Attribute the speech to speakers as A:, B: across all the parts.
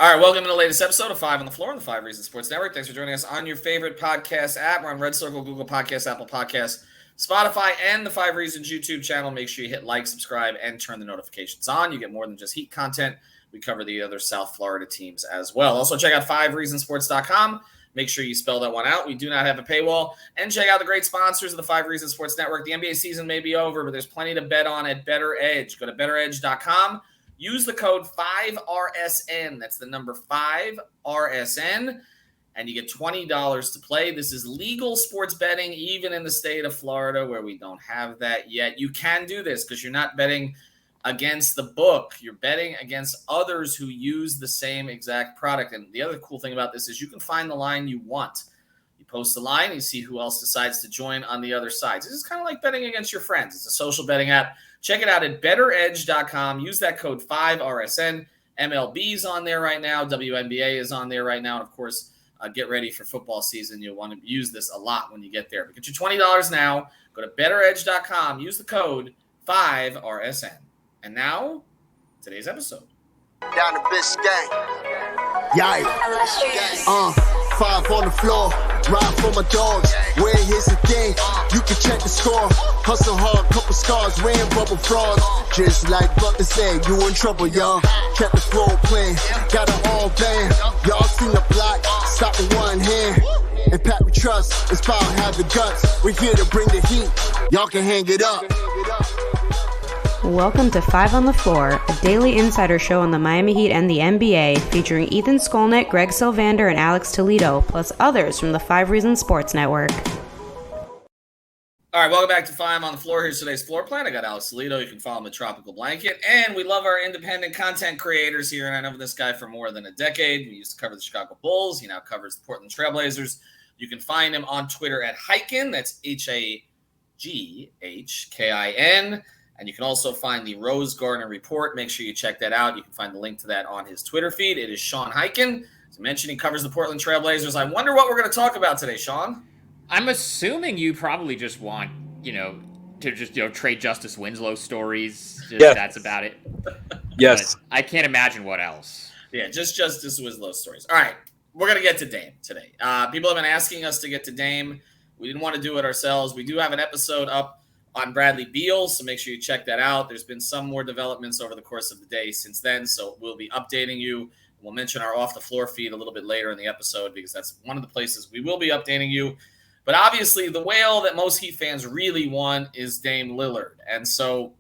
A: All right, welcome to the latest episode of Five on the Floor on the Five Reasons Sports Network. Thanks for joining us on your favorite podcast app. We're on Red Circle, Google Podcasts, Apple Podcasts, Spotify, and the Five Reasons YouTube channel. Make sure you hit like, subscribe, and turn the notifications on. You get more than just Heat content. We cover the other South Florida teams as well. Also, check out fivereasonsports.com. Make sure you spell that one out. We do not have a paywall. And check out the great sponsors of the Five Reasons Sports Network. The NBA season may be over, but there's plenty to bet on at Better Edge. Go to betteredge.com. Use the code 5RSN. That's the number 5RSN. And you get $20 to play. This is legal sports betting, even in the state of Florida, where we don't have that yet. You can do this because you're not betting against the book. You're betting against others who use the same exact product. And the other cool thing about this is you can find the line you want. You post the line, you see who else decides to join on the other side. This is kind of like betting against your friends. It's a social betting app. Check it out at betteredge.com. Use that code 5RSN. MLB's on there right now. WNBA is on there right now. And, of course, get ready for football season. You'll want to use this a lot when you get there. But get your $20 now. Go to betteredge.com. Use the code 5RSN. And now, today's episode.
B: Down the Biscayne.
C: Yikes. Five on the floor. Ride for my dogs. Where here's the thing. You can check the score. Hustle hard, couple scars, wearing bubble frogs. Just like Butler said, you in trouble, y'all. Kept the floor playing. Got it all banned. Y'all seen the block. Stop with one hand. And Pat we trust. Inspire, have the guts. We're here to bring the heat. Y'all can hang it up.
D: Welcome to Five on the Floor, a daily insider show on the Miami Heat and the NBA, featuring Ethan Skolnick, Greg Sylvander, and Alex Toledo, plus others from the Five Reasons Sports Network.
A: All right, welcome back to Five on the Floor. Here's today's floor plan. I got Alex Toledo. You can follow him at Tropical Blanket. And we love our independent content creators here, and I know this guy for more than a decade. We used to cover the Chicago Bulls. He now covers the Portland Trailblazers. You can find him on Twitter at Highkin. That's Haghkin. And you can also find the Rose Garden Report. Make sure you check that out. You can find the link to that on his Twitter feed. It is Sean Highkin. As I mentioned, he covers the Portland Trailblazers. I wonder what we're going to talk about today, Sean.
E: I'm assuming you probably just want, to just, trade Justice Winslow stories.
F: Yes.
E: That's about it.
F: Yes.
E: But I can't imagine what else.
A: Yeah, just Justice Winslow stories. All right, we're going to get to Dame today. People have been asking us to get to Dame. We didn't want to do it ourselves. We do have an episode up on Bradley Beale, so make sure you check that out. There's been some more developments over the course of the day since then, so we'll be updating you. We'll mention our off-the-floor feed a little bit later in the episode because that's one of the places we will be updating you. But obviously, the whale that most Heat fans really want is Dame Lillard. And so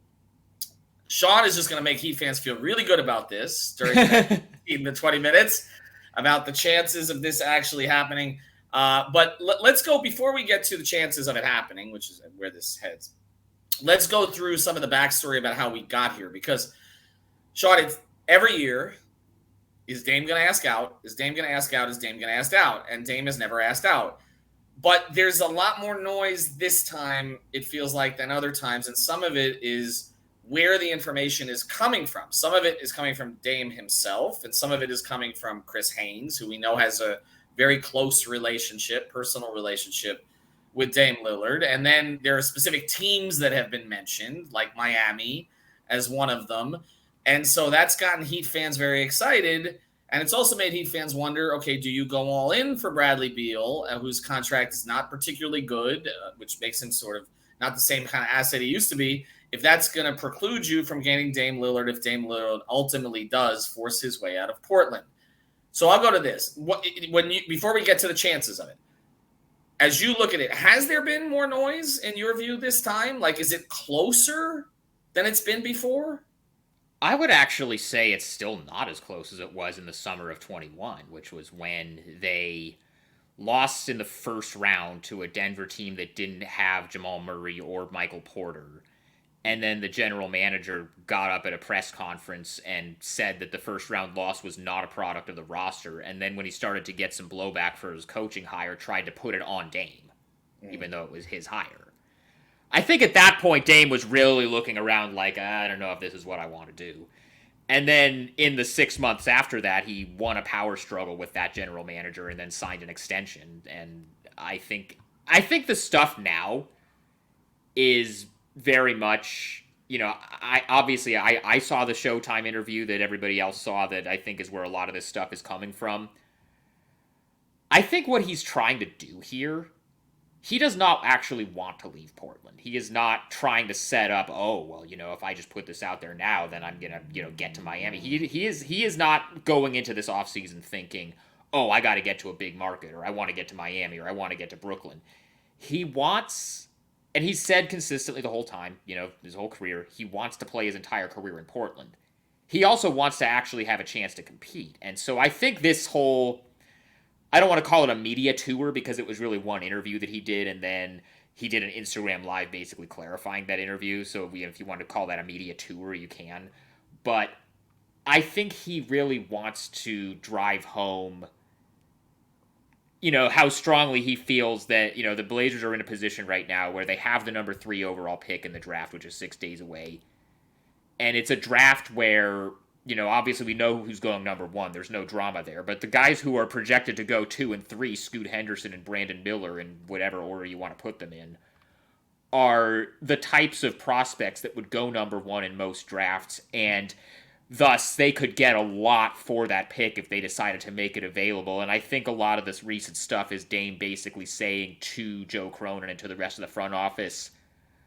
A: Sean is just going to make Heat fans feel really good about this during the 20 minutes, about the chances of this actually happening. But let's go, before we get to the chances of it happening, which is where this heads, let's go through some of the backstory about how we got here. Because, Sean, it's every year, is Dame going to ask out? Is Dame going to ask out? Is Dame going to ask out? And Dame has never asked out. But there's a lot more noise this time, it feels like, than other times. And some of it is where the information is coming from. Some of it is coming from Dame himself, and some of it is coming from Chris Haynes, who we know has a very close relationship, personal relationship with Dame Lillard. And then there are specific teams that have been mentioned, like Miami as one of them. And so that's gotten Heat fans very excited. And it's also made Heat fans wonder, okay, do you go all in for Bradley Beale, whose contract is not particularly good, which makes him sort of not the same kind of asset he used to be, if that's going to preclude you from gaining Dame Lillard, if Dame Lillard ultimately does force his way out of Portland. So I'll go to this. Before we get to the chances of it, as you look at it, has there been more noise in your view this time? Like, is it closer than it's been before?
E: I would actually say it's still not as close as it was in the summer of 21, which was when they lost in the first round to a Denver team that didn't have Jamal Murray or Michael Porter. And then the general manager got up at a press conference and said that the first round loss was not a product of the roster. And then when he started to get some blowback for his coaching hire, tried to put it on Dame, even though it was his hire. I think at that point, Dame was really looking around like, I don't know if this is what I want to do. And then in the 6 months after that, he won a power struggle with that general manager and then signed an extension. And I think the stuff now is very much I saw the Showtime interview that everybody else saw that I think is where a lot of this stuff is coming from. I think what he's trying to do here, he does not actually want to leave Portland. He is not trying to set up, if I just put this out there now, then I'm going to, get to Miami. He is not going into this offseason thinking, I got to get to a big market, or I want to get to Miami, or I want to get to Brooklyn. He wants, and he's said consistently the whole time, his whole career, he wants to play his entire career in Portland. He also wants to actually have a chance to compete. And so I think this whole, I don't want to call it a media tour because it was really one interview that he did, and then he did an Instagram Live basically clarifying that interview. So if you want to call that a media tour, you can. But I think he really wants to drive home, how strongly he feels that, the Blazers are in a position right now where they have the number 3 overall pick in the draft, which is 6 days away. And it's a draft where, obviously we know who's going number 1. There's no drama there. But the guys who are projected to go 2 and 3, Scoot Henderson and Brandon Miller, in whatever order you want to put them in, are the types of prospects that would go number 1 in most drafts. And thus, they could get a lot for that pick if they decided to make it available. And I think a lot of this recent stuff is Dame basically saying to Joe Cronin and to the rest of the front office,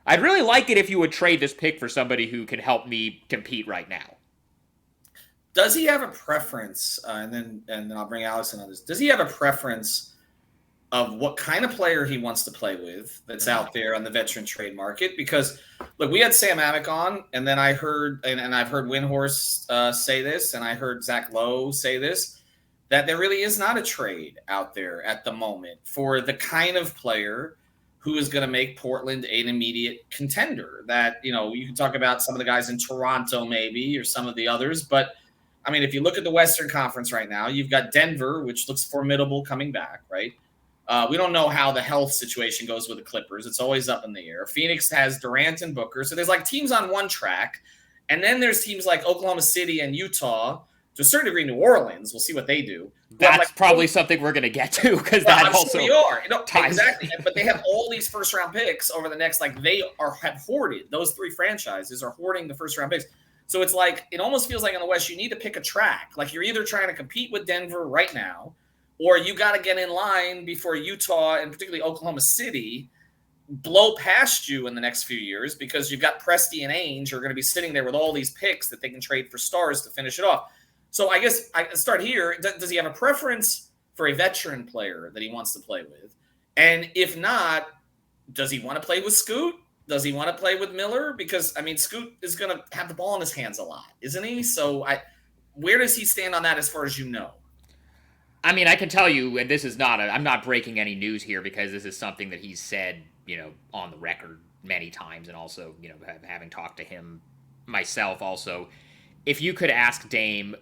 E: I'd really like it if you would trade this pick for somebody who can help me compete right now.
A: Does he have a preference, and then I'll bring Alex in on this, does he have a preference of what kind of player he wants to play with that's out there on the veteran trade market? Because, look, we had Sam Amick on, and then I heard, and I've heard Windhorst say this, and I heard Zach Lowe say this, that there really is not a trade out there at the moment for the kind of player who is going to make Portland an immediate contender. That, you can talk about some of the guys in Toronto maybe, or some of the others, but I mean, if you look at the Western Conference right now, you've got Denver, which looks formidable coming back, right? We don't know how the health situation goes with the Clippers. It's always up in the air. Phoenix has Durant and Booker. So there's like teams on one track. And then there's teams like Oklahoma City and Utah, to a certain degree, New Orleans. We'll see what they do.
E: That's probably something we're going to get to, because that also
A: we are. Exactly. But they have all these first-round picks over the next, have hoarded. Those 3 franchises are hoarding the first-round picks. So it's like, it almost feels like in the West, you need to pick a track. Like you're either trying to compete with Denver right now, or you got to get in line before Utah and particularly Oklahoma City blow past you in the next few years, because you've got Presti and Ainge who are going to be sitting there with all these picks that they can trade for stars to finish it off. So I guess I start here. Does he have a preference for a veteran player that he wants to play with? And if not, does he want to play with Scoot? Does he want to play with Miller? Because, Scoot is going to have the ball in his hands a lot, isn't he? So where does he stand on that as far as you know?
E: I can tell you, and this is I'm not breaking any news here, because this is something that he's said, on the record many times, and also, having talked to him myself also. If you could ask Dame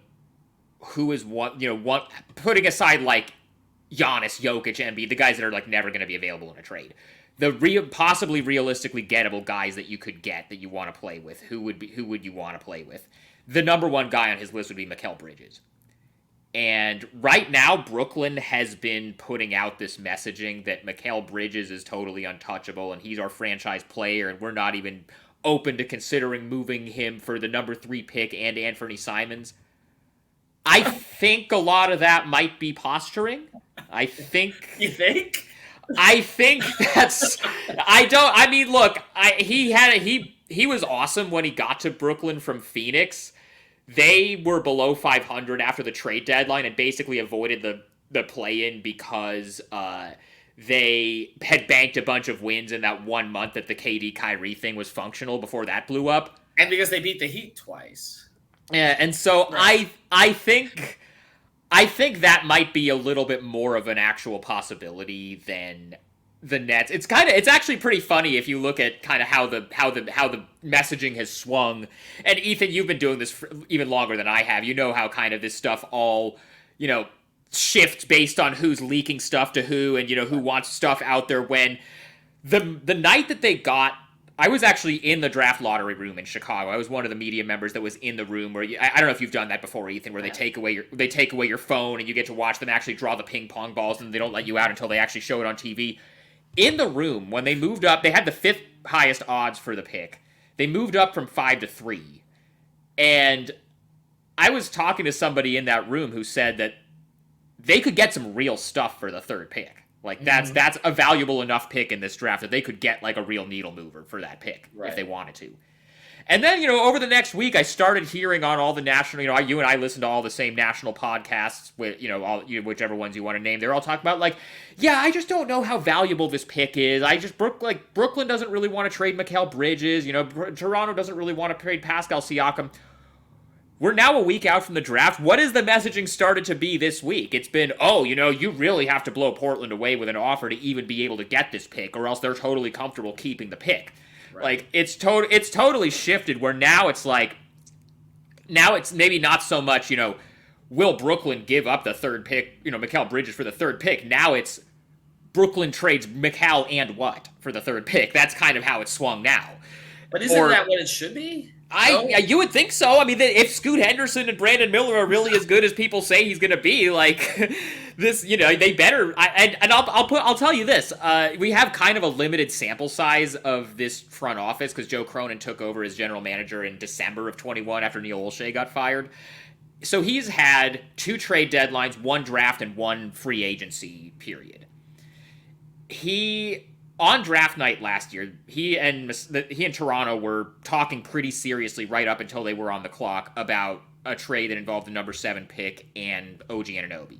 E: who is putting aside like Giannis, Jokic, Embiid, the guys that are like never going to be available in a trade, the possibly realistically gettable guys that you could get that you want to play with, who would you want to play with? The number 1 guy on his list would be Mikal Bridges. And right now, Brooklyn has been putting out this messaging that Mikal Bridges is totally untouchable and he's our franchise player, and we're not even open to considering moving him for the number 3 pick and Anthony Simons. I think a lot of that might be posturing. You think? I think that's. He was awesome when he got to Brooklyn from Phoenix. They were below 500 after the trade deadline and basically avoided the play-in because they had banked a bunch of wins in that 1 month that the KD Kyrie thing was functional before that blew up.
A: And because they beat the Heat twice.
E: Yeah, and so right. I think that might be a little bit more of an actual possibility than the Nets. It's actually pretty funny if you look at kind of how the messaging has swung. And Ethan, you've been doing this for even longer than I have. You know how kind of this stuff all, shifts based on who's leaking stuff to who, and who wants stuff out there. When the night that they got, I was actually in the draft lottery room in Chicago. I was one of the media members that was in the room where I don't know if you've done that before, Ethan, where they take away your phone and you get to watch them actually draw the ping pong balls, and they don't let you out until they actually show it on TV. In the room, when they moved up, they had the 5th highest odds for the pick. they moved up from 5 to 3. And I was talking to somebody in that room who said that they could get some real stuff for the third pick. Like, that's a valuable enough pick in this draft that they could get, like, a real needle mover for that pick if they wanted to. And then, over the next week, I started hearing on all the national, you and I listen to all the same national podcasts with, whichever ones you want to name. They're all talking about, like, yeah, I just don't know how valuable this pick is. Brooklyn doesn't really want to trade Mikal Bridges. Toronto doesn't really want to trade Pascal Siakam. We're now a week out from the draft. What has the messaging started to be this week? It's been, you really have to blow Portland away with an offer to even be able to get this pick, or else they're totally comfortable keeping the pick. Right. Like, it's totally shifted where now it's maybe not so much, will Brooklyn give up the third pick, Mikal Bridges for the third pick? Now it's Brooklyn trades Mikal and what for the third pick? That's kind of how it's swung now.
A: But isn't that what it should be?
E: You would think so. I mean, if Scoot Henderson and Brandon Miller are really as good as people say he's going to be, like this, they better. I'll tell you this: we have kind of a limited sample size of this front office because Joe Cronin took over as general manager in December of 21 after Neil Olshey got fired. So he's had 2 trade deadlines, 1 draft, and 1 free agency period. On draft night last year, he and Toronto were talking pretty seriously right up until they were on the clock about a trade that involved the number 7 pick and OG Anunobe,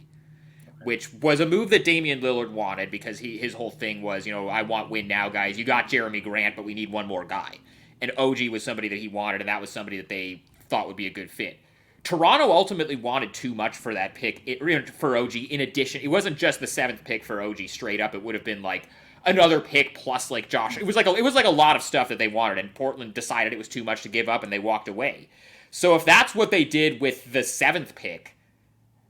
E: which was a move that Damian Lillard wanted because his whole thing was, I want win now, guys. You got Jeremy Grant, but we need one more guy. And OG was somebody that he wanted, and that was somebody that they thought would be a good fit. Toronto ultimately wanted too much for that pick for OG. In addition, it wasn't just the 7th pick for OG straight up. It would have been like another pick plus like Josh. It was like a lot of stuff that they wanted, and Portland decided it was too much to give up, and they walked away. So if that's what they did with the 7th pick,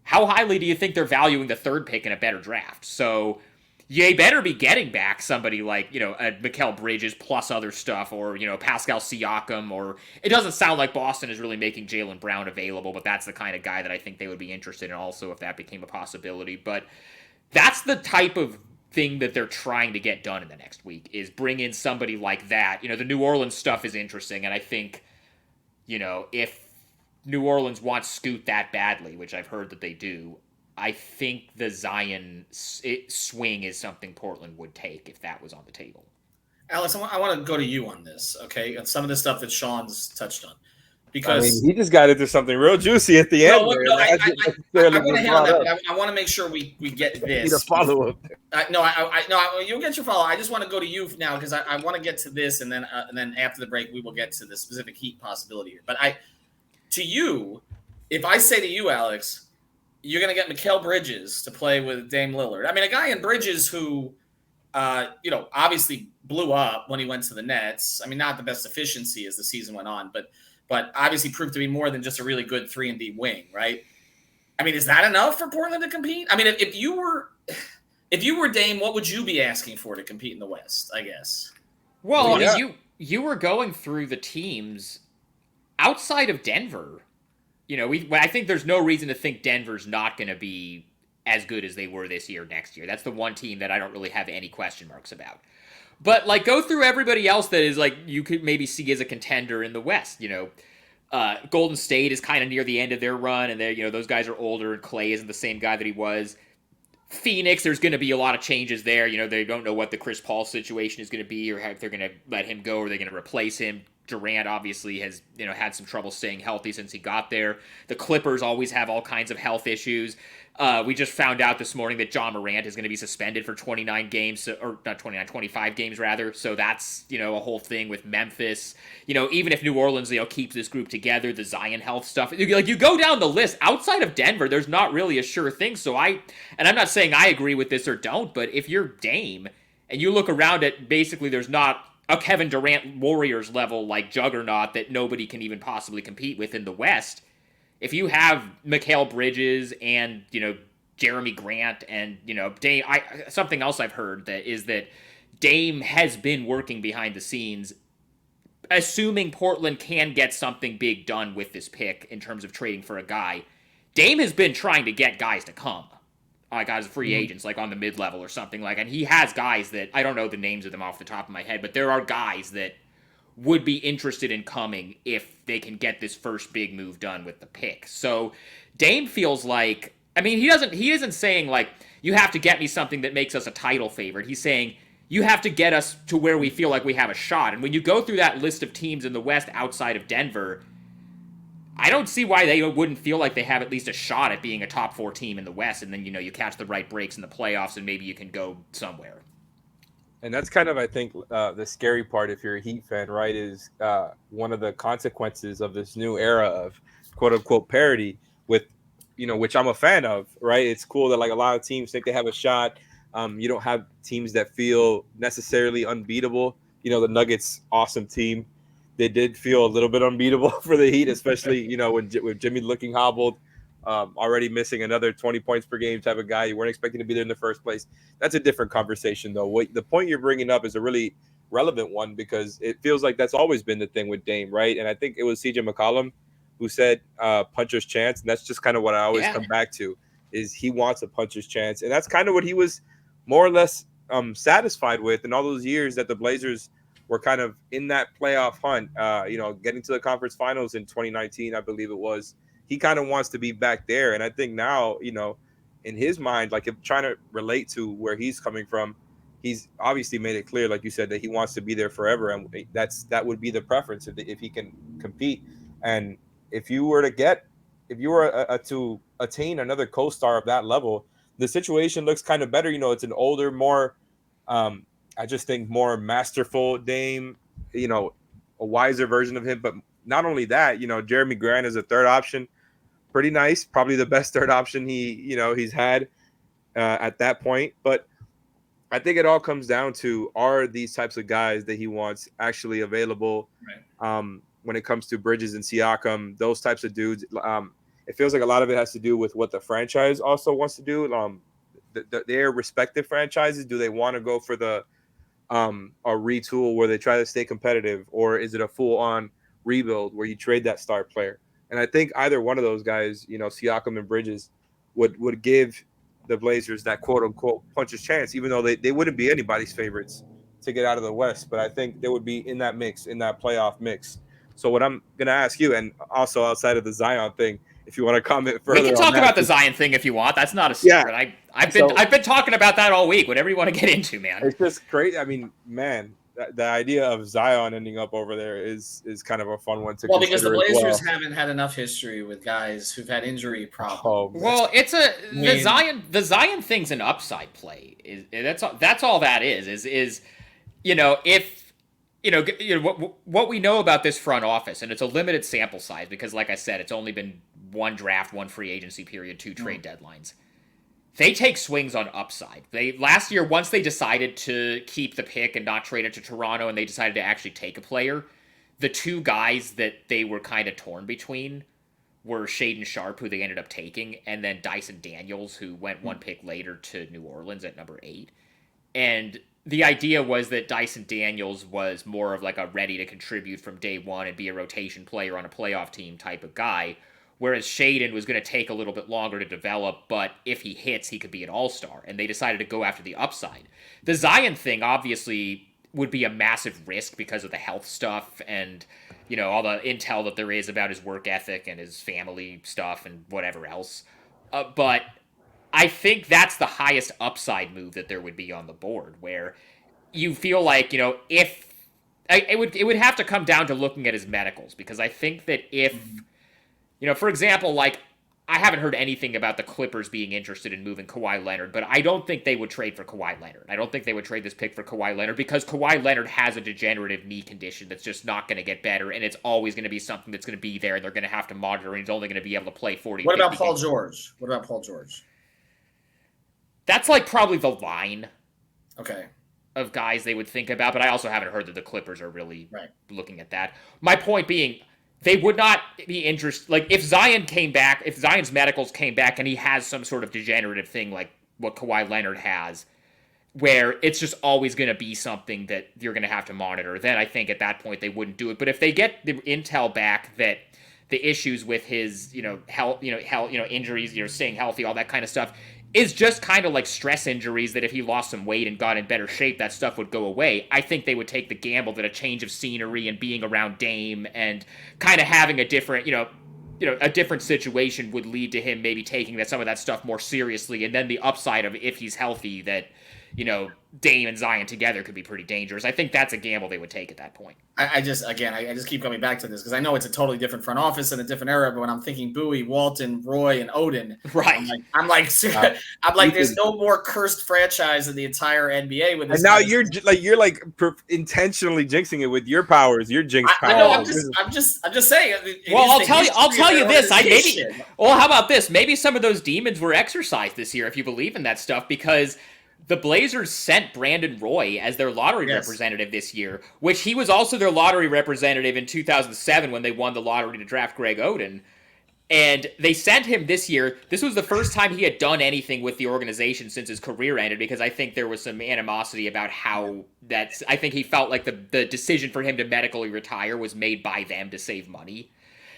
E: how highly do you think they're valuing the 3rd pick in a better draft? So you better be getting back somebody like, a Mikal Bridges plus other stuff, or, Pascal Siakam, or it doesn't sound like Boston is really making Jaylen Brown available, but that's the kind of guy that I think they would be interested in also if that became a possibility. But that's the type of thing that they're trying to get done in the next week, is bring in somebody like that. The New Orleans stuff is interesting, and I think, if New Orleans wants Scoot that badly, which I've heard that they do, I think the Zion swing is something Portland would take if that was on the table.
A: Alex, I want to go to you on this, okay? And some of the stuff that Sean's touched on. Because
F: he just got into something real juicy at the end.
A: I want to hit on that, but I want to make sure we get this.
F: Need a follow-up.
A: You'll get your follow-up. I just want to go to you now because I want to get to this, and then after the break, we will get to the specific Heat possibility here. But to you, if I say to you, Alex, you're going to get Mikal Bridges to play with Dame Lillard. I mean, a guy in Bridges who, obviously blew up when he went to the Nets. I mean, not the best efficiency as the season went on, but obviously proved to be more than just a really good 3-and-D wing, right? I mean, is that enough for Portland to compete? I mean, if you were Dame, what would you be asking for to compete in the West, I guess?
E: Well, you were going through the teams outside of Denver. I think there's no reason to think Denver's not going to be as good as they were this year, next year. That's the one team that I don't really have any question marks about. But, go through everybody else that is, you could maybe see as a contender in the West. Golden State is kind of near the end of their run, and those guys are older, and Clay isn't the same guy that he was. Phoenix, there's going to be a lot of changes there. They don't know what the Chris Paul situation is going to be, or if they're going to let him go, or they're going to replace him. Durant obviously has, had some trouble staying healthy since he got there. The Clippers always have all kinds of health issues. We just found out this morning that John Morant is going to be suspended for 29 games, or not 29, 25 games rather. So that's, a whole thing with Memphis. Even if New Orleans, keeps this group together, the Zion health stuff, you go down the list outside of Denver, there's not really a sure thing. So I'm not saying I agree with this or don't, but if you're Dame and you look around at basically there's not a Kevin Durant Warriors level juggernaut that nobody can even possibly compete with in the West. If you have Mikal Bridges and, Jeremy Grant and, Dame, something else I've heard that Dame has been working behind the scenes, assuming Portland can get something big done with this pick in terms of trading for a guy. Dame has been trying to get guys to come. Guys, free agents, on the mid-level or something and he has guys that, I don't know the names of them off the top of my head, but there are guys that would be interested in coming if they can get this first big move done with the pick. So Dame feels like, I mean, he isn't saying like, you have to get me something that makes us a title favorite. He's saying, you have to get us to where we feel like we have a shot. And when you go through that list of teams in the West outside of Denver, I don't see why they wouldn't feel like they have at least a shot at being a top 4 team in the West. And then, you catch the right breaks in the playoffs and maybe you can go somewhere.
F: And that's kind of, I think, the scary part if you're a Heat fan, right, is one of the consequences of this new era of quote-unquote parity with, which I'm a fan of, right? It's cool that, like, a lot of teams think they have a shot. You don't have teams that feel necessarily unbeatable. The Nuggets, awesome team. They did feel a little bit unbeatable for the Heat, especially, with Jimmy looking hobbled. Already missing another 20 points per game type of guy. You weren't expecting to be there in the first place. That's a different conversation, though. The point you're bringing up is a really relevant one because it feels like that's always been the thing with Dame, right? And I think it was CJ McCollum who said puncher's chance, and that's just kind of what I always come back to, is he wants a puncher's chance. And that's kind of what he was more or less satisfied with in all those years that the Blazers were kind of in that playoff hunt, getting to the conference finals in 2019, I believe it was. He kind of wants to be back there. And I think now, in his mind, like if trying to relate to where he's coming from, he's obviously made it clear, like you said, that he wants to be there forever. And that would be the preference if he can compete. And if you were to attain another co-star of that level, the situation looks kind of better. It's an older, more, I just think more masterful Dame, a wiser version of him. But not only that, Jeremy Grant is a third option. Pretty nice, probably the best third option he's had at that point. But I think it all comes down to, are these types of guys that he wants actually available? Right. When it comes to Bridges and Siakam, those types of dudes, it feels like a lot of it has to do with what the franchise also wants to do. Their respective franchises, do they want to go for a retool where they try to stay competitive, or is it a full-on rebuild where you trade that star player? And I think either one of those guys, Siakam and Bridges, would give the Blazers that quote-unquote puncher's chance, even though they wouldn't be anybody's favorites to get out of the West. But I think they would be in that mix, in that playoff mix. So what I'm going to ask you, and also outside of the Zion thing, if you want to comment further,
E: we can talk about the Zion thing if you want. That's not a secret. Yeah. I've been talking about that all week. Whatever you want to get into, man.
F: It's just great. I mean, man, the idea of Zion ending up over there is kind of a fun one to consider.
A: Well, because the Blazers haven't had enough history with guys who've had injury problems.
E: Well, the Zion thing's an upside play. That's all that is if what we know about this front office, and it's a limited sample size because, like I said, it's only been one draft, one free agency period, 2 trade deadlines. They take swings on upside. Last year, once they decided to keep the pick and not trade it to Toronto, and they decided to actually take a player, the 2 guys that they were kind of torn between were Shaedon Sharpe, who they ended up taking, and then Dyson Daniels, who went 1 pick later to New Orleans at number 8. And the idea was that Dyson Daniels was more of like a ready to contribute from day one and be a rotation player on a playoff team type of guy, whereas Shaedon was going to take a little bit longer to develop, but if he hits, he could be an all-star, and they decided to go after the upside. The Zion thing obviously would be a massive risk because of the health stuff and, all the intel that there is about his work ethic and his family stuff and whatever else. But I think that's the highest upside move that there would be on the board, where you feel like, if it would have to come down to looking at his medicals, because I think that if, for example, like, I haven't heard anything about the Clippers being interested in moving Kawhi Leonard, but I don't think they would trade for Kawhi Leonard. I don't think they would trade this pick for Kawhi Leonard because Kawhi Leonard has a degenerative knee condition that's just not going to get better, and it's always going to be something that's going to be there, and they're going to have to monitor, and he's only going to be able to play 40.
A: What about Paul George? What about Paul George?
E: That's like probably the line.
A: Okay.
E: Of guys they would think about, but I also haven't heard that the Clippers are really looking at that. My point being, they would not be interested. Like, if Zion came back, if Zion's medicals came back and he has some sort of degenerative thing like what Kawhi Leonard has, where it's just always going to be something that you're going to have to monitor, then I think at that point they wouldn't do it. But if they get the intel back that the issues with his, health, injuries, staying healthy, all that kind of stuff is just kind of like stress injuries that if he lost some weight and got in better shape, that stuff would go away. I think they would take the gamble that a change of scenery and being around Dame and kind of having a different, a different situation would lead to him maybe taking some of that stuff more seriously. And then the upside of if he's healthy, that, Dame and Zion together could be pretty dangerous. I think that's a gamble they would take at that point.
A: I just keep coming back to this because I know it's a totally different front office and a different era. But when I'm thinking Bowie, Walton, Roy, and Odin,
E: right?
A: I'm like, there's no more cursed franchise in the entire NBA with this.
F: And now you're intentionally jinxing it with your powers, your jinx powers.
A: I know. I'm just saying.
E: Well, I'll tell you this. How about this? Maybe some of those demons were exercised this year, if you believe in that stuff, because the Blazers sent Brandon Roy as their lottery representative this year, which he was also their lottery representative in 2007 when they won the lottery to draft Greg Oden. And they sent him this year. This was the first time he had done anything with the organization since his career ended, because I think there was some animosity about how I think he felt like the decision for him to medically retire was made by them to save money.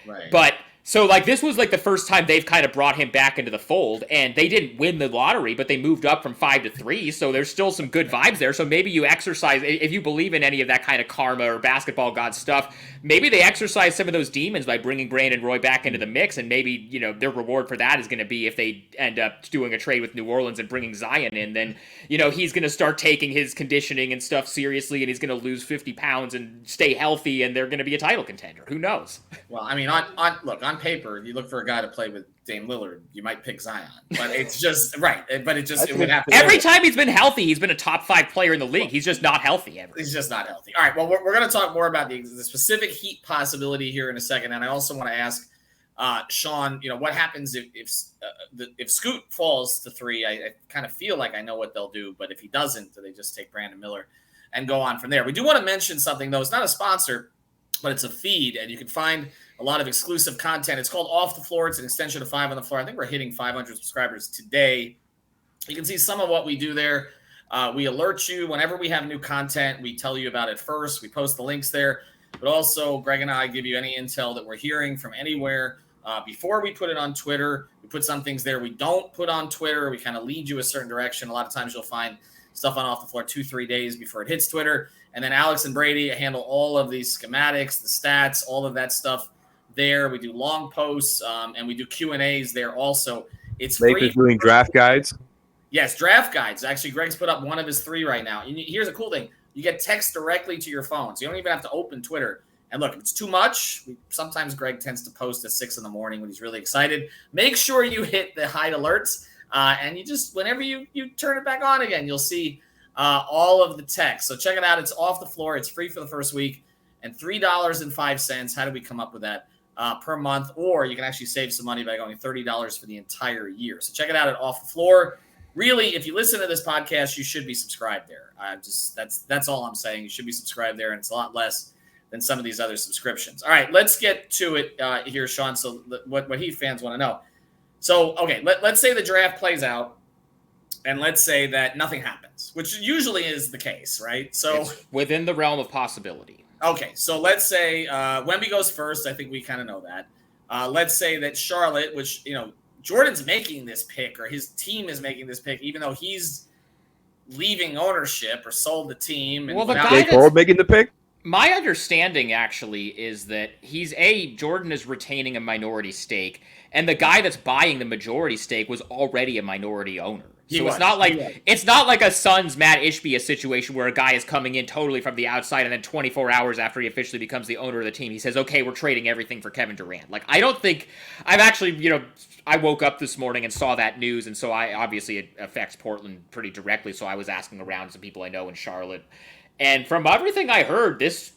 A: Right.
E: But so this was the first time they've kind of brought him back into the fold, and they didn't win the lottery, but they moved up from 5 to 3. So there's still some good vibes there. So maybe you exercise, if you believe in any of that kind of karma or basketball god stuff, maybe they exercise some of those demons by bringing Brandon Roy back into the mix. And maybe, their reward for that is going to be if they end up doing a trade with New Orleans and bringing Zion in, then, he's going to start taking his conditioning and stuff seriously, and he's going to lose 50 pounds and stay healthy, and they're going to be a title contender. Who knows?
A: Well, I mean, on paper, if you look for a guy to play with Dame Lillard, you might pick Zion, but it's just right. But it would have to
E: every time he's been healthy, he's been a top 5 player in the league. He's just not healthy ever.
A: He's just not healthy. All right. Well, we're going to talk more about the specific Heat possibility here in a second, and I also want to ask Sean, what happens if Scoot falls to 3? I kind of feel like I know what they'll do, but if he doesn't, do they just take Brandon Miller and go on from there? We do want to mention something though. It's not a sponsor, but it's a feed, and you can find a lot of exclusive content. It's called Off the Floor. It's an extension of 5 on the Floor. I think we're hitting 500 subscribers today. You can see some of what we do there. We alert you whenever we have new content. We tell you about it first. We post the links there. But also, Greg and I give you any intel that we're hearing from anywhere before we put it on Twitter. We put some things there we don't put on Twitter. We kind of lead you a certain direction. A lot of times you'll find stuff on Off the Floor 2-3 days before it hits Twitter. And then Alex and Brady handle all of these schematics, the stats, all of that stuff there. We do long posts, and we do Q&As there also. It's free.
F: Lakers doing draft guides?
A: Yes, draft guides. Actually, Greg's put up one of his 3 right now. And here's a cool thing. You get text directly to your phone, so you don't even have to open Twitter. And look, if it's too much, sometimes Greg tends to post at 6 in the morning when he's really excited. Make sure you hit the hide alerts, and you just, whenever you turn it back on again, you'll see all of the text. So check it out. It's Off the Floor. It's free for the first week, and $3.05. How did we come up with that? Per month, or you can actually save some money by going $30 for the entire year. So check it out at Off the Floor. Really, if you listen to this podcast, you should be subscribed there. That's all I'm saying. You should be subscribed there, and it's a lot less than some of these other subscriptions. All right, let's get to it here, Sean. So what Heat fans want to know. So, okay, let's say the draft plays out, and let's say that nothing happens, which usually is the case, right? So
E: it's within the realm of possibility.
A: Okay, so let's say Wemby goes first. I think we kind of know that. Let's say that Charlotte, which, Jordan's making this pick, or his team is making this pick, even though he's leaving ownership or sold the team. And
E: well, the
F: guy that's making the pick?
E: My understanding, actually, is that Jordan is retaining a minority stake, and the guy that's buying the majority stake was already a minority owner. So it's not like a Suns Matt Ishbia situation where a guy is coming in totally from the outside, and then 24 hours after he officially becomes the owner of the team, he says, okay, we're trading everything for Kevin Durant. I don't think I've actually, I woke up this morning and saw that news, and so obviously it affects Portland pretty directly. So I was asking around some people I know in Charlotte, and from everything I heard, this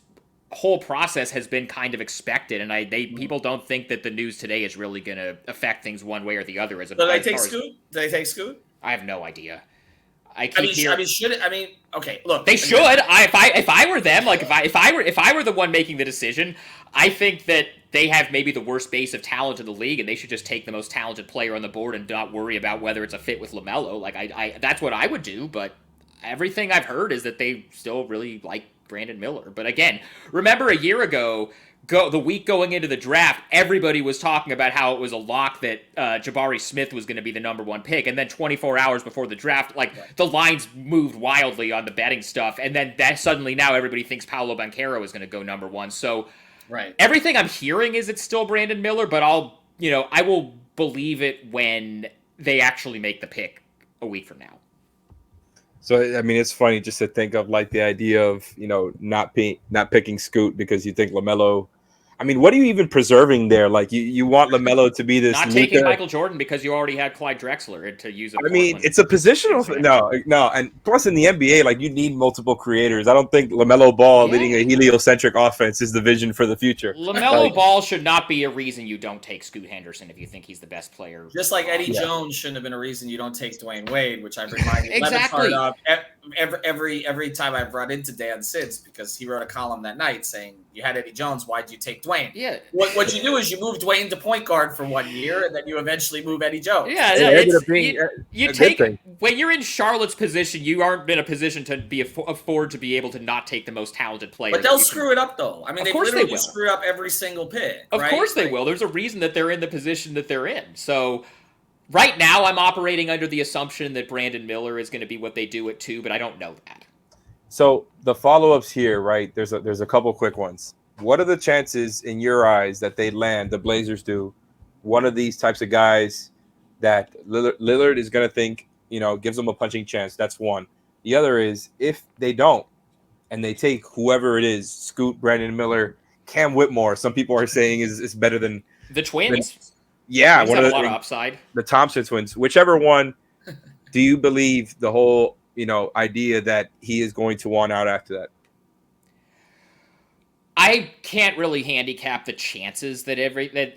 E: whole process has been kind of expected, and people don't think that the news today is really going to affect things one way or the other.
A: Did they take Scoot? Did they take Scoot?
E: I have no idea.
A: Okay, look.
E: They should. If I were them, if I were the one making the decision, I think that they have maybe the worst base of talent in the league, and they should just take the most talented player on the board and not worry about whether it's a fit with LaMelo. That's what I would do, but everything I've heard is that they still really like Brandon Miller. But again, remember a year ago, the week going into the draft, everybody was talking about how it was a lock that Jabari Smith was going to be the number 1 pick, and then 24 hours before the draft, the lines moved wildly on the betting stuff, and then that suddenly now everybody thinks Paolo Banchero is going to go number 1. So everything I'm hearing is it's still Brandon Miller, but I will believe it when they actually make the pick a week from now.
F: So, I mean, it's funny just to think of like the idea of, not picking Scoot because you think LaMelo. I mean, what are you even preserving there? Like, you want LaMelo to be this.
E: Not taking Michael Jordan because you already had Clyde Drexler to use.
F: I mean, it's a positional. No, and plus in the NBA, like you need multiple creators. I don't think LaMelo Ball leading a heliocentric offense is the vision for the future.
E: LaMelo Ball should not be a reason you don't take Scoot Henderson if you think he's the best player.
A: Just like Eddie Jones shouldn't have been a reason you don't take Dwayne Wade, which I've reminded
E: exactly
A: of every time I've run into Dan Sids because he wrote a column that night saying you had Eddie Jones, why'd you take Dwayne?
E: Yeah.
A: What you do is you move Dwayne to point guard for 1 year, and then you eventually move Eddie Jones.
E: Yeah, you take when you're in Charlotte's position, you aren't in a position to afford to be able to not take the most talented player.
A: But they'll screw it up, though. I mean,
E: of course they will
A: screw up every single pick.
E: Of course they will. There's a reason that they're in the position that they're in. So right now, I'm operating under the assumption that Brandon Miller is going to be what they do at 2, but I don't know that.
F: So the follow-ups here, right? There's a couple quick ones. What are the chances in your eyes that they land, the Blazers do, one of these types of guys that Lillard is going to think, gives them a punching chance? That's one. The other is if they don't and they take whoever it is, Scoot, Brandon Miller, Cam Whitmore, some people are saying is better than
E: the Twins.
F: Yeah,
E: one of a lot of upside.
F: The Thompson twins, whichever one. Do you believe the whole idea that he is going to want out after that?
E: I can't really handicap the chances that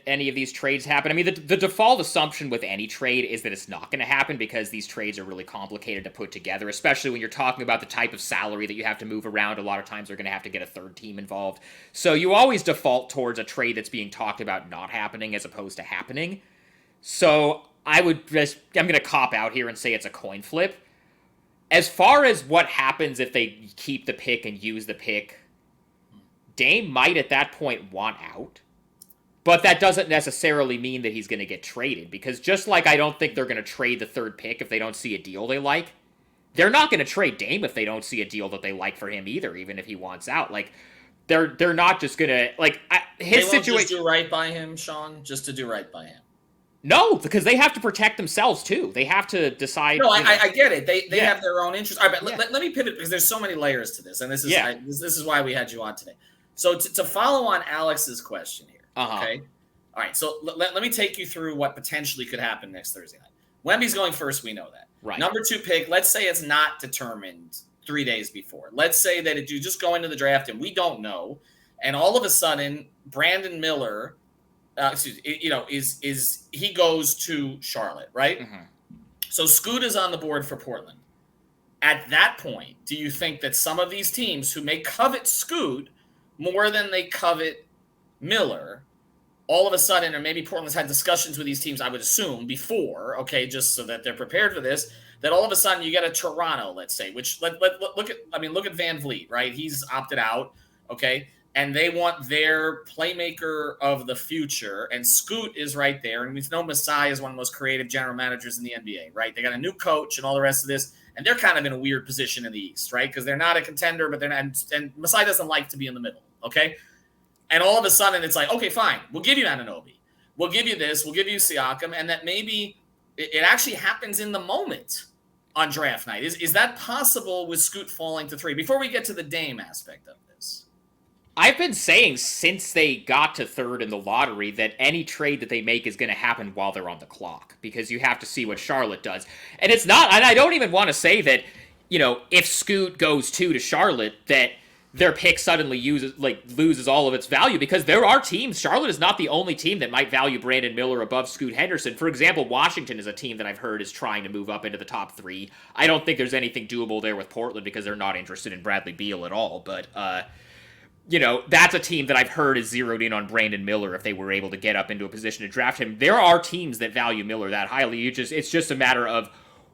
E: any of these trades happen. I mean, the default assumption with any trade is that it's not going to happen because these trades are really complicated to put together, especially when you're talking about the type of salary that you have to move around. A lot of times they're going to have to get a third team involved. So you always default towards a trade that's being talked about not happening as opposed to happening. So I'm going to cop out here and say it's a coin flip. As far as what happens if they keep the pick and use the pick, Dame might at that point want out, but that doesn't necessarily mean that he's going to get traded, because just like I don't think they're going to trade the 3rd pick if they don't see a deal they like, they're not going to trade Dame if they don't see a deal that they like for him either, even if he wants out. Like, they're not just going to, like, his situation. They won't
A: just do right by him, Sean, just to do right by him.
E: No, because they have to protect themselves too. They have to decide.
A: No, I get it. They have their own interests. All right, but let me pivot because there's so many layers to this, and this is this is why we had you on today. So to follow on Alex's question here, okay? All right, so let me take you through what potentially could happen next Thursday night. Wemby's going first, we know that.
E: Right.
A: Number 2 pick, let's say it's not determined 3 days before. Let's say that you just go into the draft and we don't know, and all of a sudden Brandon Miller, he goes to Charlotte, right? Mm-hmm. So Scoot is on the board for Portland. At that point, do you think that some of these teams who may covet Scoot more than they covet Miller, all of a sudden, or maybe Portland's had discussions with these teams, I would assume, before, okay, just so that they're prepared for this, that all of a sudden you get a Toronto, let's say, which look at Van Vliet, right? He's opted out, okay? And they want their playmaker of the future, and Scoot is right there. And we know Masai is one of the most creative general managers in the NBA, right? They got a new coach and all the rest of this, and they're kind of in a weird position in the East, right? Because they're not a contender, but they're not, and Masai doesn't like to be in the middle, okay? And all of a sudden, it's like, okay, fine, we'll give you Anunobe. We'll give you this, we'll give you Siakam, and that maybe it actually happens in the moment on draft night. Is that possible with Scoot falling to 3? Before we get to the Dame aspect of this.
E: I've been saying since they got to 3rd in the lottery that any trade that they make is going to happen while they're on the clock, because you have to see what Charlotte does. And it's not, and I don't even want to say that, if Scoot goes 2 to Charlotte, that their pick suddenly loses all of its value, because there are teams. Charlotte is not the only team that might value Brandon Miller above Scoot Henderson. For example, Washington is a team that I've heard is trying to move up into the top 3. I don't think there's anything doable there with Portland because they're not interested in Bradley Beal at all, but that's a team that I've heard is zeroed in on Brandon Miller if they were able to get up into a position to draft him. There are teams that value Miller that highly. It's just a matter of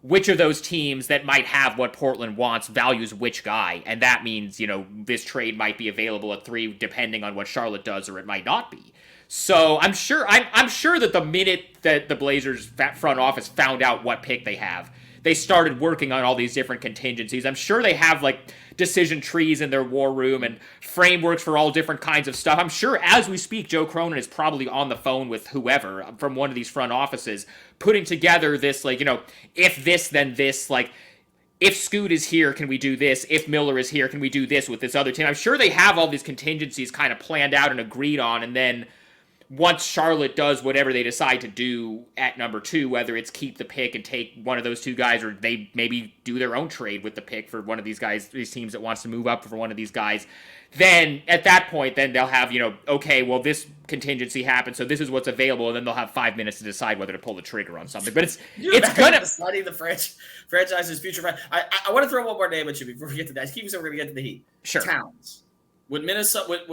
E: which of those teams that might have what Portland wants values which guy, and that means, this trade might be available at 3 depending on what Charlotte does, or it might not be. So I'm sure that the minute that the Blazers front office found out what pick they have, they started working on all these different contingencies. I'm sure they have like decision trees in their war room and frameworks for all different kinds of stuff. I'm sure as we speak, Joe Cronin is probably on the phone with whoever from one of these front offices, putting together this, like, if this, then this, like, if Scoot is here, can we do this? If Miller is here, can we do this with this other team? I'm sure they have all these contingencies kind of planned out and agreed on, and then once Charlotte does whatever they decide to do at number 2, whether it's keep the pick and take one of those 2 guys, or they maybe do their own trade with the pick for one of these guys, these teams that wants to move up for one of these guys, then at that point, then they'll have, okay, well, this contingency happened, so this is what's available, and then they'll have 5 minutes to decide whether to pull the trigger on something. But it's gonna
A: study the franchise's future. I want to throw one more name at you before we get to that. Keep saying we're gonna get to the Heat.
E: Sure.
A: Towns. Would Minnesota?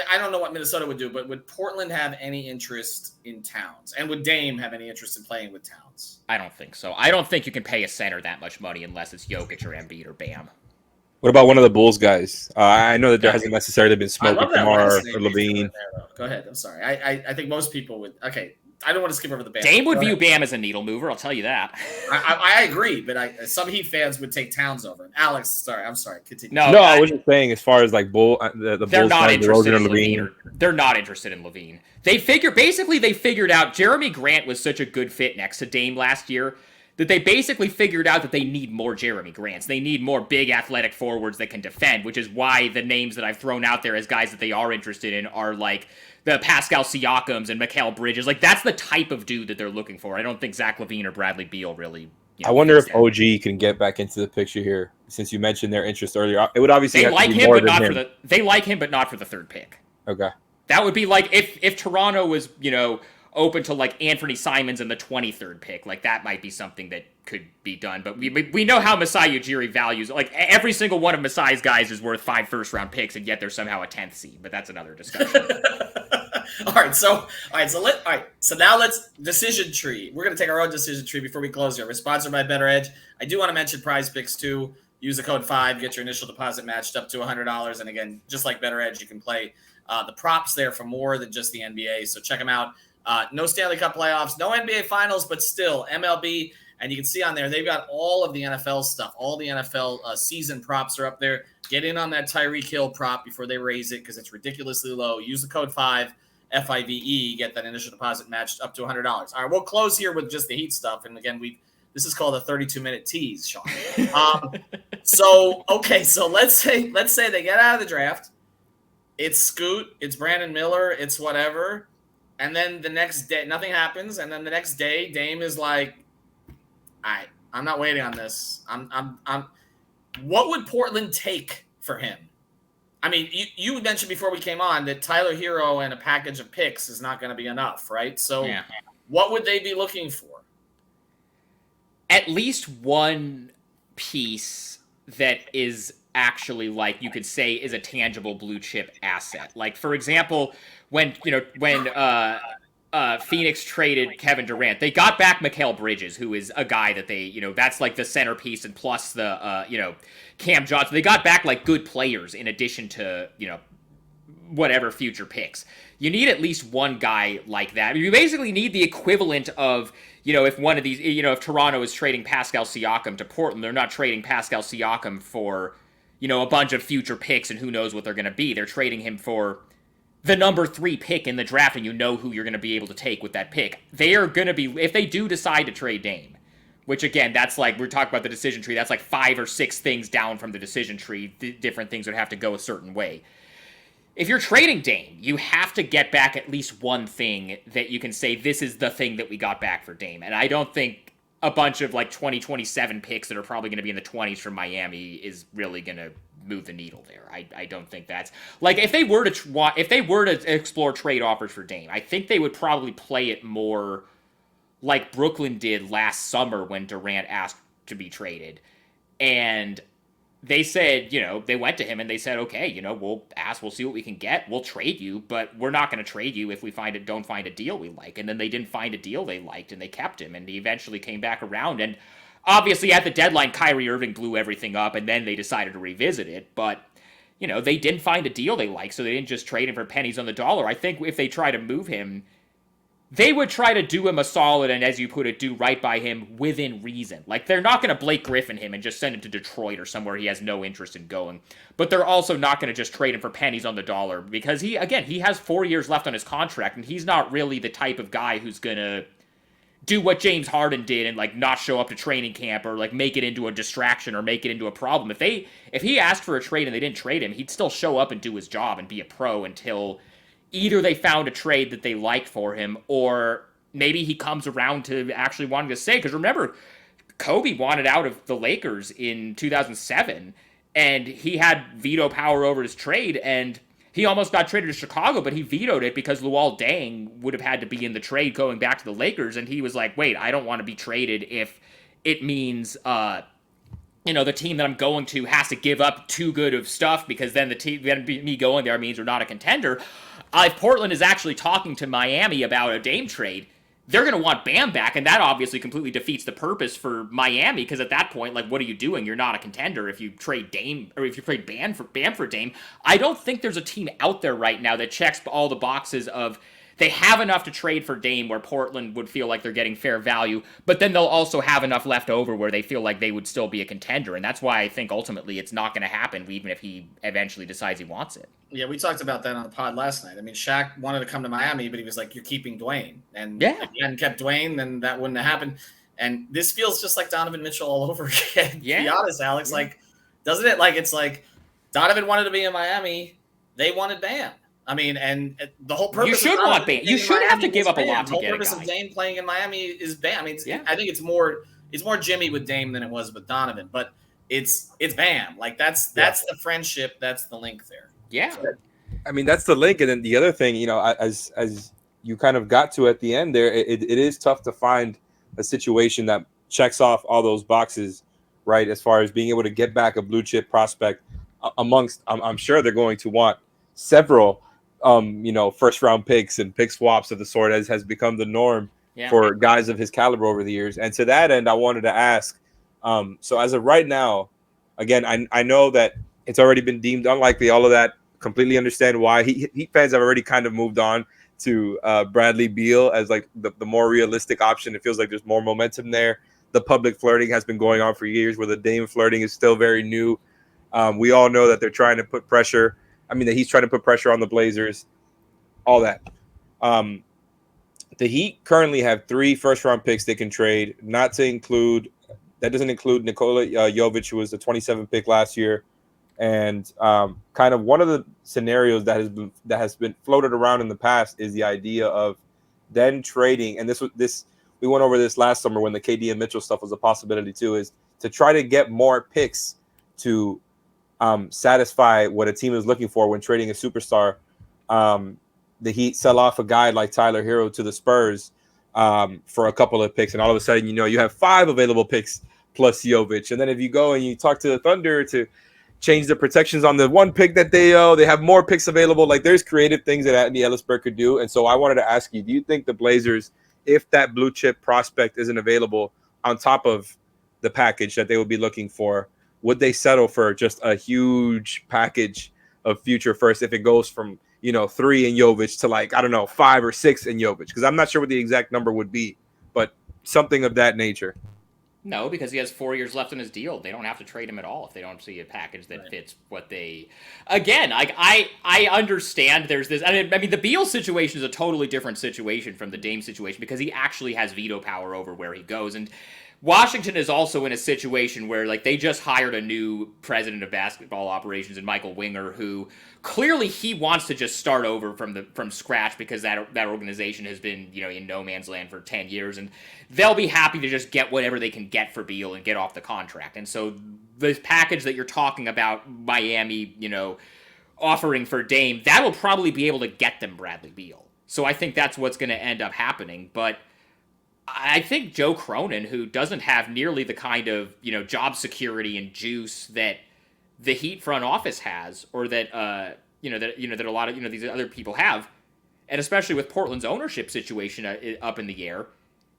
A: I don't know what Minnesota would do, but would Portland have any interest in Towns? And would Dame have any interest in playing with Towns?
E: I don't think so. I don't think you can pay a center that much money unless it's Jokic or Embiid or Bam.
F: What about one of the Bulls guys? I know that there hasn't necessarily been smoke with Lamar or Levine.
A: Go ahead. I'm sorry. I think most people would. Okay. I don't want to skip over the Bam.
E: Dame would view Bam as a needle mover. I'll tell you that.
A: I agree, but some Heat fans would take Towns over him. Alex, I'm sorry. Continue.
F: No, I was just saying, as far as like the
E: they're
F: Bulls,
E: not interested in
F: Levine.
E: They're not interested in Levine. They figured out Jeremy Grant was such a good fit next to Dame last year that they basically figured out that they need more Jeremy Grants. They need more big athletic forwards that can defend, which is why the names that I've thrown out there as guys that they are interested in are like the Pascal Siakams and Mikal Bridges. Like, that's the type of dude that they're looking for. I don't think Zach LaVine or Bradley Beal really.
F: I wonder if OG can get back into the picture here, since you mentioned their interest earlier. It would obviously have to be more than him.
E: They like him, but not for the 3rd pick.
F: Okay.
E: That would be like if Toronto was, open to like Anthony Simons in the 23rd pick. Like, that might be something that could be done. But we know how Masai Ujiri values. Like, every single one of Masai's guys is worth 5 first-round picks, and yet they're somehow a 10th seed. But that's another discussion.
A: All right. So now let's decision tree. We're gonna take our own decision tree before we close here. We're sponsored by Better Edge. I do want to mention Prize Picks too. Use the code 5, get your initial deposit matched up to $100. And again, just like Better Edge, you can play the props there for more than just the NBA. So check them out. No Stanley Cup playoffs, no NBA finals, but still MLB. And you can see on there, they've got all of the NFL stuff. All the NFL season props are up there. Get in on that Tyreek Hill prop before they raise it, because it's ridiculously low. Use the code 5, FIVE, get that initial deposit matched up to $100. All right, we'll close here with just the Heat stuff. And again, this is called a 32-minute tease, Sean. So let's say they get out of the draft. It's Scoot, it's Brandon Miller, it's whatever. And then the next day, nothing happens. And then the next day, Dame is like, all right, I'm not waiting on this. What would Portland take for him? I mean, you mentioned before we came on that Tyler Hero and a package of picks is not going to be enough, right? So What would they be looking for?
E: At least one piece that is actually, like, you could say is a tangible blue chip asset. Like, for example, when Phoenix traded Kevin Durant, they got back Mikal Bridges, who is a guy that they, that's like the centerpiece, and plus the, Cam Johnson. They got back like good players in addition to, whatever future picks. You need at least one guy like that. You basically need the equivalent of, if one of these, if Toronto is trading Pascal Siakam to Portland, they're not trading Pascal Siakam for, a bunch of future picks and who knows what they're going to be. They're trading him for the number 3 pick in the draft, and who you're going to be able to take with that pick. They are going to be, if they do decide to trade Dame, which again, that's like, we're talking about the decision tree, that's like 5 or 6 things down from the decision tree. Different things would have to go a certain way. If you're trading Dame, you have to get back at least one thing that you can say, this is the thing that we got back for Dame. And I don't think a bunch of like 2027 picks that are probably going to be in the 20s from Miami is really going to move the needle there. I don't think that's, like, if they were to explore trade offers for Dame, I think they would probably play it more like Brooklyn did last summer when Durant asked to be traded. And they said, they went to him and they said, okay, we'll see what we can get. We'll trade you, but we're not going to trade you if we don't find a deal we like. And then they didn't find a deal they liked, and they kept him, and he eventually came back around. And Obviously, at the deadline, Kyrie Irving blew everything up, and then they decided to revisit it. But, they didn't find a deal they liked, so they didn't just trade him for pennies on the dollar. I think if they try to move him, they would try to do him a solid and, as you put it, do right by him within reason. Like, they're not going to Blake Griffin him and just send him to Detroit or somewhere he has no interest in going. But they're also not going to just trade him for pennies on the dollar because he has 4 years left on his contract, and he's not really the type of guy who's going to do what James Harden did and, like, not show up to training camp or, like, make it into a distraction or make it into a problem. If he asked for a trade and they didn't trade him, he'd still show up and do his job and be a pro until either they found a trade that they liked for him, or maybe he comes around to actually wanting to stay. Because remember, Kobe wanted out of the Lakers in 2007, and he had veto power over his trade, and he almost got traded to Chicago, but he vetoed it because Luol Deng would have had to be in the trade going back to the Lakers, and he was like, wait, I don't want to be traded if it means the team that I'm going to has to give up too good of stuff, because then me going there means we're not a contender. If Portland is actually talking to Miami about a Dame trade, they're going to want Bam back, and that obviously completely defeats the purpose for Miami, because at that point, like, what are you doing? You're not a contender if you trade Dame, or if you trade Bam for Dame. I don't think there's a team out there right now that checks all the boxes of they have enough to trade for Dame where Portland would feel like they're getting fair value, but then they'll also have enough left over where they feel like they would still be a contender, and that's why I think ultimately it's not going to happen, even if he eventually decides he wants it.
A: Yeah, we talked about that on the pod last night. I mean, Shaq wanted to come to Miami, but he was like, you're keeping Dwayne. And if he hadn't kept Dwayne, then that wouldn't have happened. And this feels just like Donovan Mitchell all over again. Yeah. To be honest, Alex, like, doesn't it? Like, it's like Donovan wanted to be in Miami. They wanted Bam. I mean, and the whole purpose.
E: You should want Bam. You should have to give up a lot to get a guy. The whole purpose of Dame playing in Miami is Bam. I mean,
A: I think it's more Jimmy with Dame than it was with Donovan, but it's Bam. Like, that's the friendship. That's the link there.
E: Yeah.
F: I mean, that's the link. And then the other thing, as you kind of got to at the end there, it is tough to find a situation that checks off all those boxes, right? As far as being able to get back a blue chip prospect amongst, I'm sure they're going to want several, first round picks and pick swaps of the sort, as has become the norm for guys of his caliber over the years. And to that end, I wanted to ask, so as of right now, again, I know that it's already been deemed unlikely, all of that. Completely understand why. Heat fans have already kind of moved on to Bradley Beal as like the more realistic option. It feels like there's more momentum there. The public flirting has been going on for years, where the Dame flirting is still very new. We all know that they're trying to put pressure. I mean, that he's trying to put pressure on the Blazers, all that. The Heat currently have 3 first-round picks they can trade, that doesn't include Nikola Jovic, who was the 27th pick last year. And kind of one of the scenarios that has been floated around in the past is the idea of then trading. And we went over this last summer when the KD and Mitchell stuff was a possibility too, is to try to get more picks to satisfy what a team is looking for when trading a superstar. The Heat sell off a guy like Tyler Hero to the Spurs for a couple of picks, and all of a sudden, you have 5 available picks plus Jovic. And then if you go and you talk to the Thunder to change the protections on the 1 pick that they have more picks available. Like, there's creative things that Andy Ellisberg could do. And so I wanted to ask you, do you think the Blazers, if that blue chip prospect isn't available on top of the package that they would be looking for, would they settle for just a huge package of future first if it goes from, 3 in Jovic to, like, I don't know, 5 or 6 in Jovic? Because I'm not sure what the exact number would be, but something of that nature.
E: No, because he has 4 years left in his deal. They don't have to trade him at all if they don't see a package that fits what they. Again, I understand there's this. I mean, the Beale situation is a totally different situation from the Dame situation because he actually has veto power over where he goes. And Washington is also in a situation where, like, they just hired a new president of basketball operations in Michael Winger, who clearly he wants to just start over from scratch because that organization has been, in no man's land for 10 years, and they'll be happy to just get whatever they can get for Beal and get off the contract. And so the package that you're talking about, Miami, offering for Dame, that'll probably be able to get them Bradley Beal. So I think that's what's going to end up happening, but I think Joe Cronin, who doesn't have nearly the kind of, job security and juice that the Heat front office has, or that that a lot of, these other people have, and especially with Portland's ownership situation up in the air,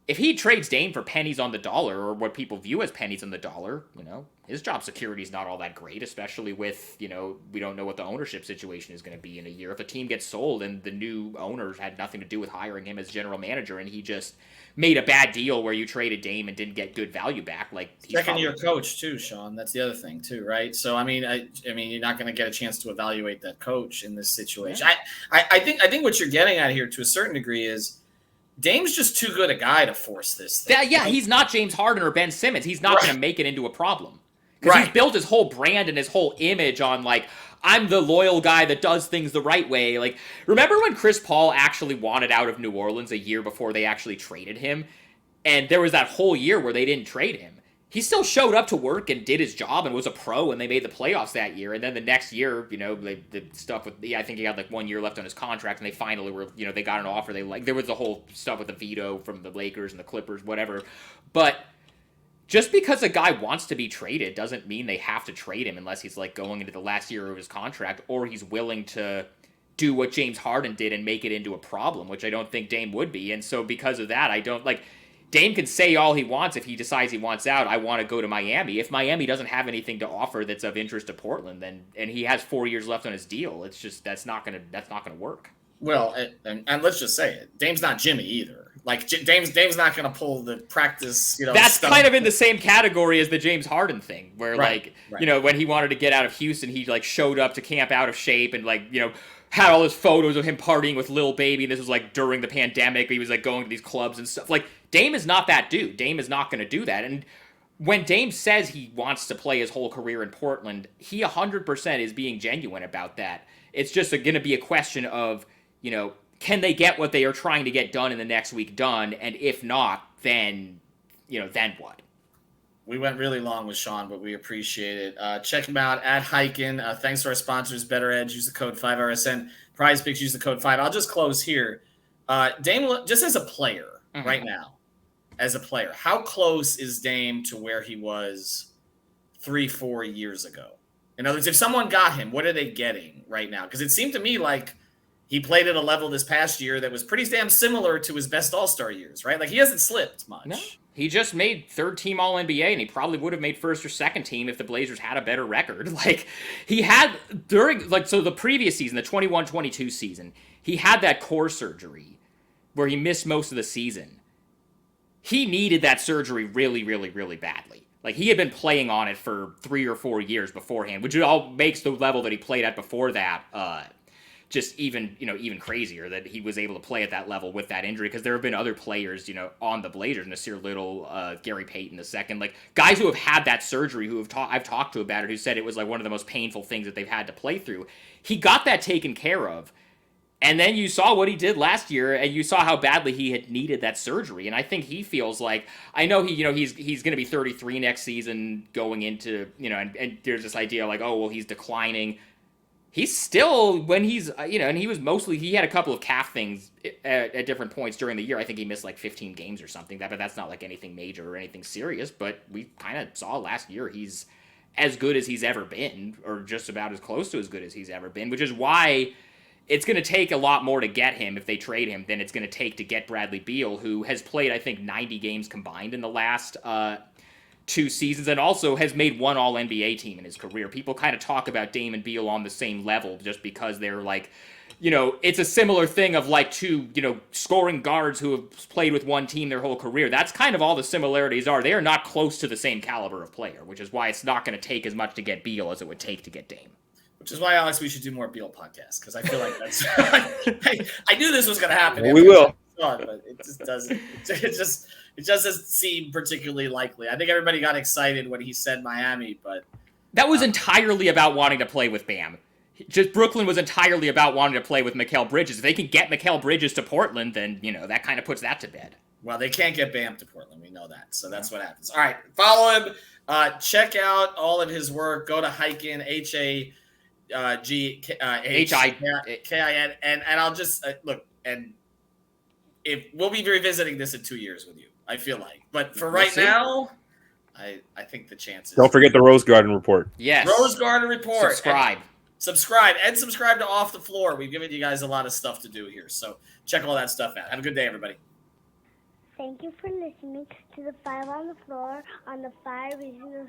E: if he trades Dame for pennies on the dollar, or what people view as pennies on the dollar, his job security is not all that great, especially with, we don't know what the ownership situation is going to be in a year. If a team gets sold and the new owners had nothing to do with hiring him as general manager, and he just made a bad deal where you traded Dame and didn't get good value back,
A: second-year coach too, Sean. That's the other thing too, right? So I mean, you're not going to get a chance to evaluate that coach in this situation. Yeah. I think what you're getting at here to a certain degree is Dame's just too good a guy to force this thing.
E: Yeah, he's not James Harden or Ben Simmons. He's not going to make it into a problem. Because he's built his whole brand and his whole image on, I'm the loyal guy that does things the right way. Remember when Chris Paul actually wanted out of New Orleans a year before they actually traded him? And there was that whole year where they didn't trade him. He still showed up to work and did his job and was a pro, and they made the playoffs that year. And then the next year, the stuff with I think he had 1 year left on his contract, and they finally were, they got an offer. There was the whole stuff with the veto from the Lakers and the Clippers, whatever. But just because a guy wants to be traded doesn't mean they have to trade him unless he's going into the last year of his contract, or he's willing to do what James Harden did and make it into a problem, which I don't think Dame would be. And so because of that, I don't Dame can say all he wants if he decides he wants out. I want to go to Miami. If Miami doesn't have anything to offer that's of interest to Portland, and he has 4 years left on his deal, it's just that's not gonna work.
A: Well, and let's just say it, Dame's not Jimmy either. Dame's not gonna pull the practice.
E: That's
A: stuff.
E: kind of in the same category as the James Harden thing, where when he wanted to get out of Houston, he showed up to camp out of shape and had all his photos of him partying with Lil Baby. This was during the pandemic. He was going to these clubs and stuff. Dame is not that dude. Dame is not going to do that. And when Dame says he wants to play his whole career in Portland, he 100% is being genuine about that. It's just going to be a question of, can they get what they are trying to get done in the next week done? And if not, then what?
A: We went really long with Sean, but we appreciate it. Check him out at Highkin. Thanks to our sponsors, Better Edge. Use the code 5RSN. Prize Picks, use the code 5. I'll just close here. Dame, just as a player right now, how close is Dame to where he was 3-4 years ago? In other words, if someone got him, what are they getting right now? Because it seemed to me like he played at a level this past year that was pretty damn similar to his best All-Star years, right? He hasn't slipped much.
E: No. He just made third-team All-NBA, and he probably would have made first or second team if the Blazers had a better record. He had, the previous season, the 21-22 season, he had that core surgery where he missed most of the season. He needed that surgery really, really, really badly. He had been playing on it for 3 or 4 years beforehand, which all makes the level that he played at before that just even crazier that he was able to play at that level with that injury, because there have been other players, on the Blazers, Nasir Little, Gary Payton II, guys who have had that surgery who I've talked to about it, who said it was one of the most painful things that they've had to play through. He got that taken care of. And then you saw what he did last year, and you saw how badly he had needed that surgery. And I think he feels I know he's going to be 33 next season going into, and there's this idea he's declining. He's still, when he's, and he had a couple of calf things at different points during the year. I think he missed 15 games or something, but that's not anything major or anything serious. But we kind of saw last year he's as good as he's ever been, or just about as close to as good as he's ever been, which is why it's going to take a lot more to get him if they trade him than it's going to take to get Bradley Beal, who has played, I think, 90 games combined in the last 2 seasons, and also has made one All-NBA team in his career. People kind of talk about Dame and Beal on the same level just because they're it's a similar thing of two, scoring guards who have played with one team their whole career. That's kind of all the similarities are. They are not close to the same caliber of player, which is why it's not going to take as much to get Beal as it would take to get Dame.
A: Which is why, Alex, we should do more Beal podcasts, because I feel like that's. I knew this was going to happen.
F: We will.
A: But it just doesn't. It just doesn't seem particularly likely. I think everybody got excited when he said Miami, but
E: that was entirely about wanting to play with Bam. Just Brooklyn was entirely about wanting to play with Mikal Bridges. If they can get Mikal Bridges to Portland, then that kind of puts that to bed.
A: Well, they can't get Bam to Portland. We know that, so that's what happens. All right, follow him. Check out all of his work. Go to Highkin, HAGHIKIN, and I'll just look, and if we'll be revisiting this in 2 years with you, I feel like, but for right now, I think the chances.
F: Don't forget the Rose Garden report.
E: Yes,
A: Rose Garden report.
E: Subscribe
A: and subscribe to Off the Floor. We've given you guys a lot of stuff to do here, so check all that stuff out. Have a good day, everybody.
G: Thank you for listening to the Five on the Floor on the 5 Reasons